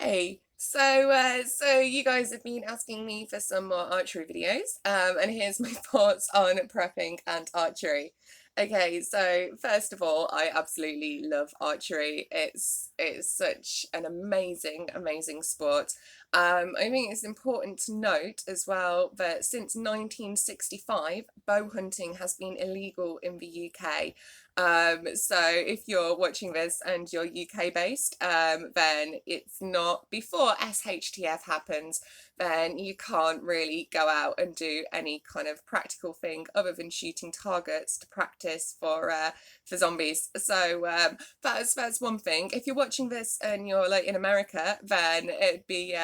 Hey, so you guys have been asking me for some more archery videos, and here's my thoughts on prepping and archery. Okay, so first of all, I absolutely love archery. It's such an amazing sport. I think it's important to note as well that since 1965, bow hunting has been illegal in the UK. So if you're watching this and you're UK based, then it's not before SHTF happens, then you can't really go out and do any kind of practical thing other than shooting targets to practice for zombies. So that's one thing. If you're watching this and you're like in America, then it'd be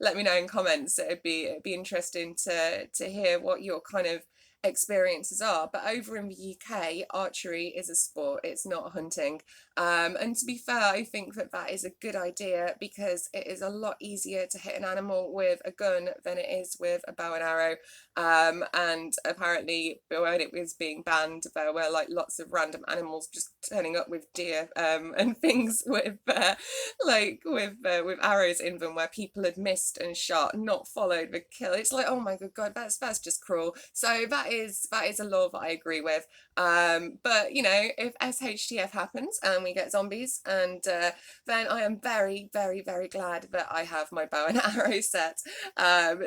let me know in comments. It'd be interesting to hear what your kind of experiences are. But over in the UK, archery is a sport, it's not hunting. And to be fair, I think that that is a good idea because it is a lot easier to hit an animal with a gun than it is with a bow and arrow. And apparently, when it was being banned, there were like lots of random animals just turning up with deer and things with arrows in them where people had missed and shot, not followed the kill. It's like, oh my good God, that's just cruel. So that is a law that I agree with. But you know, if SHTF happens and we get zombies, and then I am very glad that I have my bow and arrow set.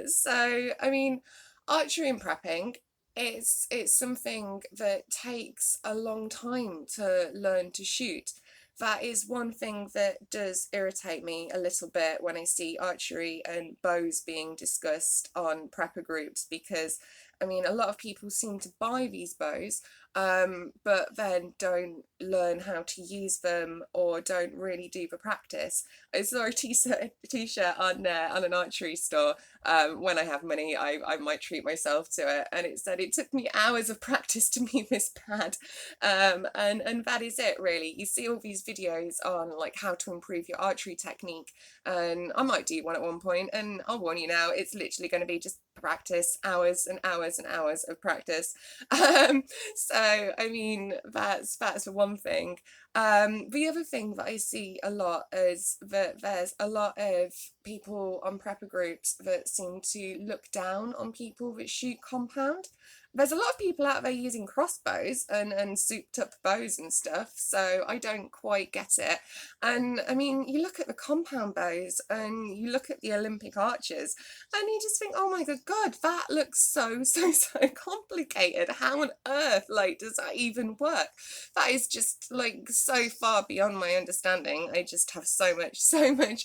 So I mean, archery and prepping. It's something that takes a long time to learn to shoot. That is one thing that does irritate me a little bit when I see archery and bows being discussed on prepper groups, because I mean, a lot of people seem to buy these bows, but then don't learn how to use them or don't really do the practice. I saw a t-shirt on an archery store. When I have money, I might treat myself to it, and it said it took me hours of practice to be this bad. And that is it really. You see all these videos on like how to improve your archery technique, and I might do one at one point, and I'll warn you now, it's literally going to be just practice, hours and hours and hours of practice. So I mean, that's the one thing. The other thing that I see a lot is that there's a lot of people on prepper groups that seem to look down on people that shoot compound. There's a lot of people out there using crossbows and souped up bows and stuff, so I don't quite get it. And I mean, you look at the compound bows and you look at the Olympic archers, and you just think, oh my good God, that looks so complicated. How on earth, like, does that even work? That is just like so far beyond my understanding. I just have so much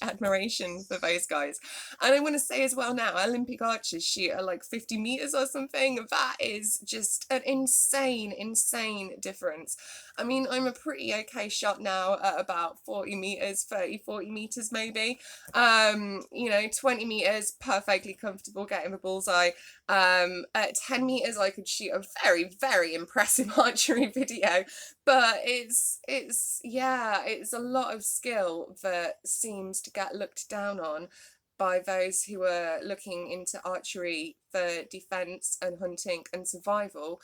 admiration for those guys. And I want to say as well now, Olympic archers shoot at like 50 meters or something. That is just an insane difference. I mean, I'm a pretty okay shot now at about 40 meters, 40 meters maybe. You know, 20 meters, perfectly comfortable getting the bullseye. At 10 meters, I could shoot a very impressive archery video, but it's a lot of skill that seems to get looked down on by those who are looking into archery for defense and hunting and survival,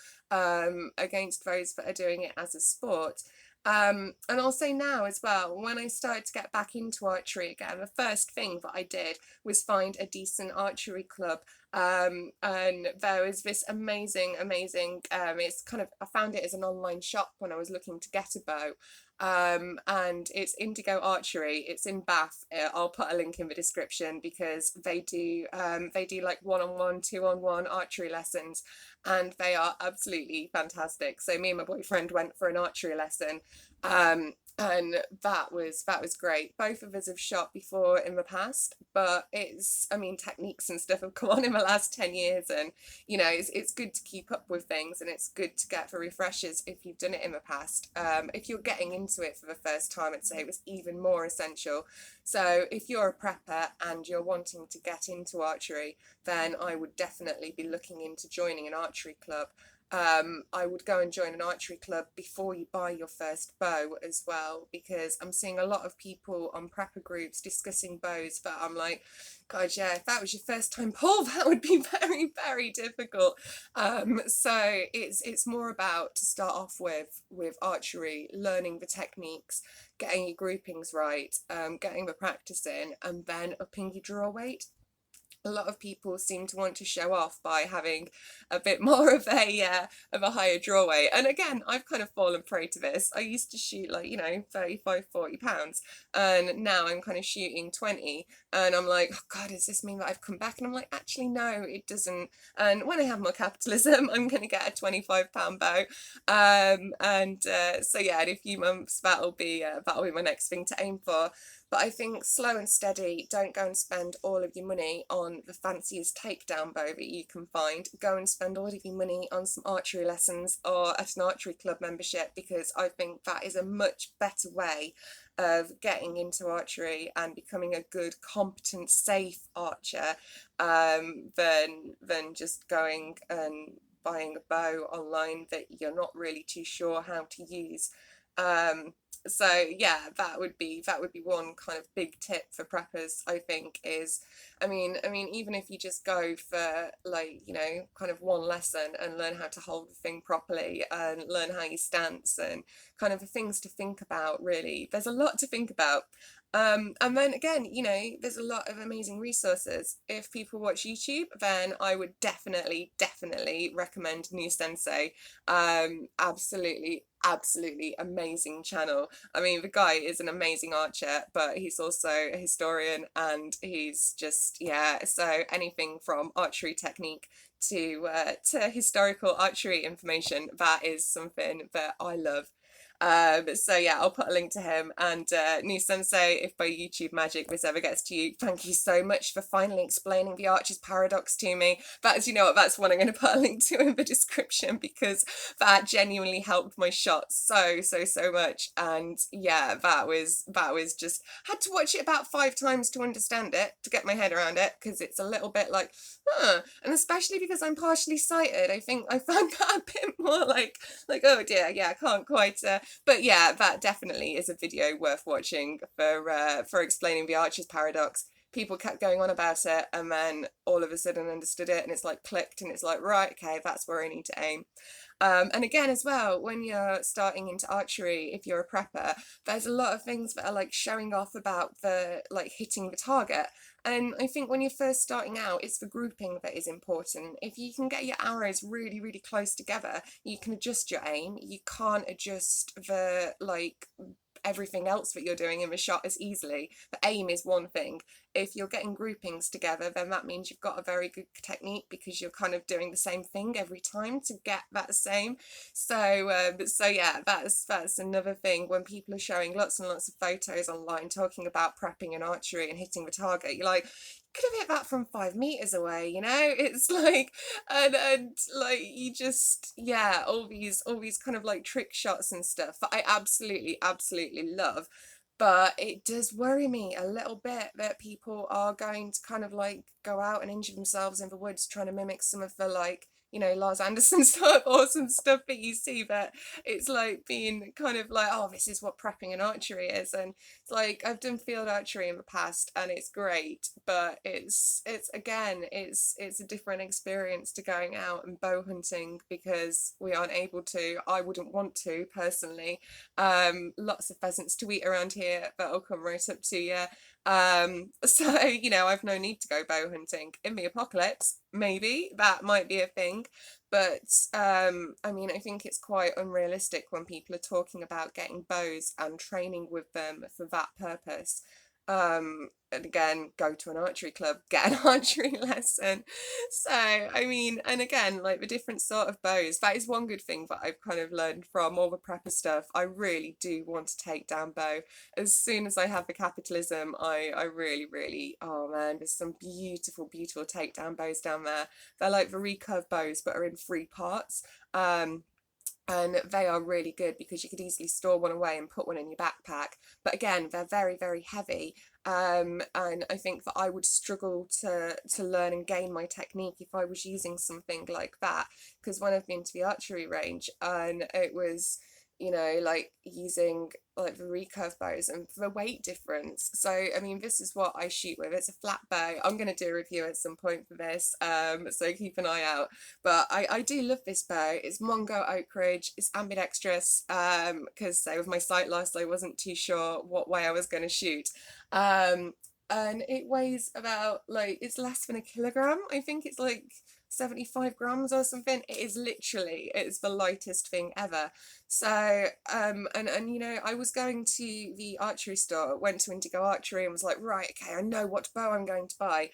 against those that are doing it as a sport. And I'll say now as well, when I started to get back into archery again, the first thing that I did was find a decent archery club. And there was this amazing, it's kind of, I found it as an online shop when I was looking to get a bow. And it's Indigo Archery. It's in Bath. I'll put a link in the description because they do like one-on-one, two-on-one archery lessons, and they are absolutely fantastic. So me and my boyfriend went for an archery lesson, and that was great. Both of us have shot before in the past, but I mean, techniques and stuff have come on in the last 10 years, and you know, it's good to keep up with things, and it's good to get the refreshers if you've done it in the past. If you're getting into it for the first time, I'd say it was even more essential. So if you're a prepper and you're wanting to get into archery, then I would definitely be looking into joining an archery club. I would go and join an archery club before you buy your first bow as well, because I'm seeing a lot of people on prepper groups discussing bows, but I'm like, God, yeah, if that was your first time pull, that would be very, very difficult. So it's more about, to start off with archery, learning the techniques, getting your groupings right, getting the practice in, and then upping your draw weight. A lot of people seem to want to show off by having a bit more of a higher draw weight, and again, I've kind of fallen prey to this. I used to shoot like, 35, 40 pounds, and now I'm kind of shooting 20, and I'm like, oh God, does this mean that I've come back? And I'm like, actually no, it doesn't. And when I have more capitalism, I'm going to get a 25 pound bow, and so yeah, in a few months that'll be my next thing to aim for. But I think slow and steady, don't go and spend all of your money on the fanciest takedown bow that you can find. Go and spend all of your money on some archery lessons or at an archery club membership, because I think that is a much better way of getting into archery and becoming a good, competent, safe archer, than just going and buying a bow online that you're not really too sure how to use. Um, so yeah, that would be one kind of big tip for preppers, I think, is, I mean even if you just go for, like, kind of one lesson and learn how to hold the thing properly and learn how you stance and kind of the things to think about, really, there's a lot to think about. And then again, there's a lot of amazing resources. If people watch YouTube, then I would definitely recommend New Sensei. Absolutely, absolutely amazing channel. I mean, the guy is an amazing archer, but he's also a historian, and he's just, yeah, so anything from archery technique to historical archery information, that is something that I love. So yeah, I'll put a link to him, and New Sensei, if by YouTube magic this ever gets to you, thank you so much for finally explaining the Archer's paradox to me. That's, that's one I'm going to put a link to in the description, because that genuinely helped my shot so much. And yeah, that was just, had to watch it about 5 times to understand it, to get my head around it, because it's a little bit like, and especially because I'm partially sighted, I think I found that a bit more like, oh dear, yeah, I can't quite but yeah, that definitely is a video worth watching for explaining the Archer's paradox. People kept going on about it, and then all of a sudden understood it, and it's like clicked, and it's like, right, okay, that's where I need to aim. And again, as well, when you're starting into archery, if you're a prepper, there's a lot of things that are like showing off about the, like, hitting the target. And I think when you're first starting out, it's the grouping that is important. If you can get your arrows really, really close together, you can adjust your aim. You can't adjust the, like, everything else that you're doing in the shot as easily. The aim is one thing. If you're getting groupings together, then that means you've got a very good technique, because you're kind of doing the same thing every time to get that same. So yeah, that's another thing. When people are showing lots and lots of photos online talking about prepping and archery and hitting the target, you're like, could have hit that from 5 meters away, it's like, and like, you just, yeah, all these kind of like trick shots and stuff that I absolutely love. But it does worry me a little bit that people are going to kind of like go out and injure themselves in the woods trying to mimic some of the, like, Lars Anderson sort of awesome stuff that you see, that it's like being kind of like, oh, this is what prepping and archery is. And it's like, I've done field archery in the past, and it's great, but it's again, it's a different experience to going out and bow hunting, because we aren't able to. I wouldn't want to personally. Lots of pheasants to eat around here that'll come right up to you. So I've no need to go bow hunting. In the apocalypse, maybe that might be a thing, but I mean, I think it's quite unrealistic when people are talking about getting bows and training with them for that purpose. And again, go to an archery club, get an archery lesson. So, I mean, and again, like, the different sort of bows, that is one good thing that I've kind of learned from all the prepper stuff. I really do want to take down bow. As soon as I have the capitalism, I really, oh man, there's some beautiful takedown bows down there. They're like the recurve bows, but are in 3 parts. and they are really good because you could easily store one away and put one in your backpack. But again, they're very, very heavy. And I think that I would struggle to learn and gain my technique if I was using something like that. Because when I've been to the archery range and it was, like using like the recurve bows and the weight difference. So I mean, this is what I shoot with. It's a flat bow. I'm going to do a review at some point for this, so keep an eye out. But I do love this bow. It's Mongo Oak Ridge. It's ambidextrous, because with my sight loss I wasn't too sure what way I was going to shoot. And it weighs about, like, it's less than a kilogram. I think it's like 75 grams or something. It is literally, it's the lightest thing ever. So and I was going to the archery store, went to Indigo Archery, and was like, right, okay, I know what bow I'm going to buy.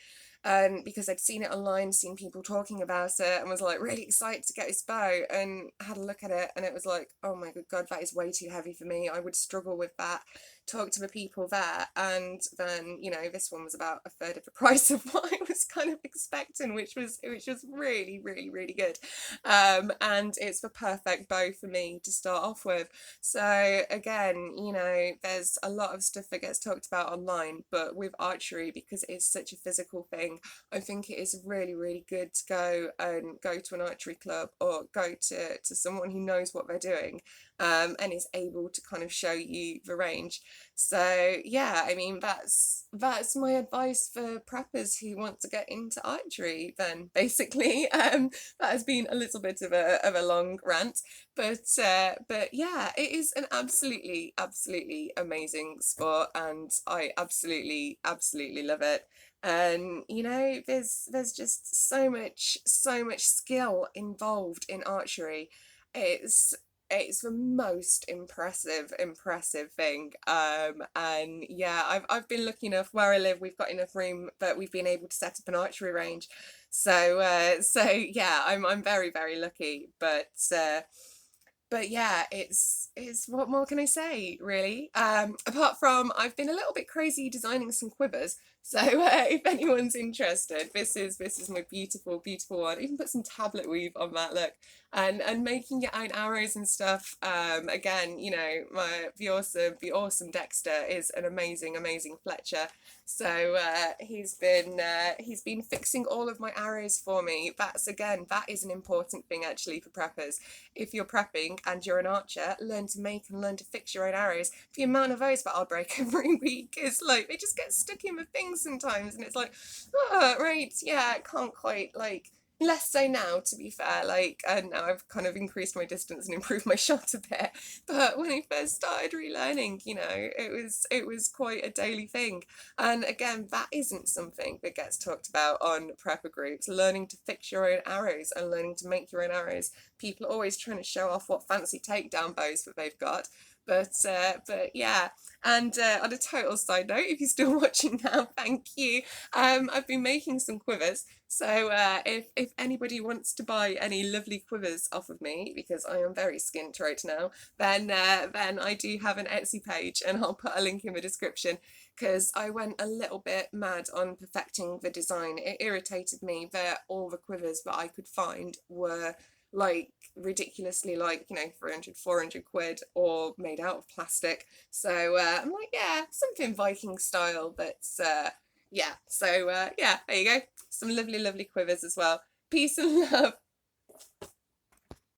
Because I'd seen it online, seen people talking about it, and was like really excited to get this bow, and had a look at it, and it was like, oh my good God, that is way too heavy for me. I would struggle with that. Talk to the people there, and then this one was about a third of the price of what I was kind of expecting, which was really, really, really good. And it's the perfect bow for me to start off with. So again, there's a lot of stuff that gets talked about online, but with archery, because it is such a physical thing, I think it is really, really good to go to an archery club, or go to someone who knows what they're doing, and is able to kind of show you the range. So yeah, I mean, that's my advice for preppers who want to get into archery. Then basically, that has been a little bit of a long rant, but yeah, it is an absolutely, absolutely amazing sport, and I absolutely, absolutely love it. And there's just so much skill involved in archery. It's it's the most impressive thing. And yeah, I've been lucky enough where I live. We've got enough room that we've been able to set up an archery range. So yeah, I'm very, very lucky. But yeah, it's what more can I say, really? Apart from, I've been a little bit crazy designing some quivers. So if anyone's interested, this is my beautiful, beautiful one. I even put some tablet weave on that, look, and making your own arrows and stuff. Again, the awesome Dexter is an amazing, amazing Fletcher. So he's been fixing all of my arrows for me. That is an important thing actually for preppers. If you're prepping and you're an archer, learn to make and learn to fix your own arrows. The amount of those that I'll break every week is like, they just get stuck in with things sometimes, and it's like, oh, right, yeah, I can't quite, like, less so now, to be fair, like, and now I've kind of increased my distance and improved my shot a bit. But when I first started relearning, it was quite a daily thing. And again, that isn't something that gets talked about on prepper groups. Learning to fix your own arrows and learning to make your own arrows. People are always trying to show off what fancy takedown bows that they've got. But yeah, and on a total side note, if you're still watching now, thank you. I've been making some quivers, so if anybody wants to buy any lovely quivers off of me, because I am very skint right now, then I do have an Etsy page, and I'll put a link in the description, because I went a little bit mad on perfecting the design. It irritated me that all the quivers that I could find were like ridiculously, like 300, 400 quid, or made out of plastic. So I'm like, yeah, something Viking style. That's yeah. So yeah, there you go, some lovely, lovely quivers as well. Peace and love.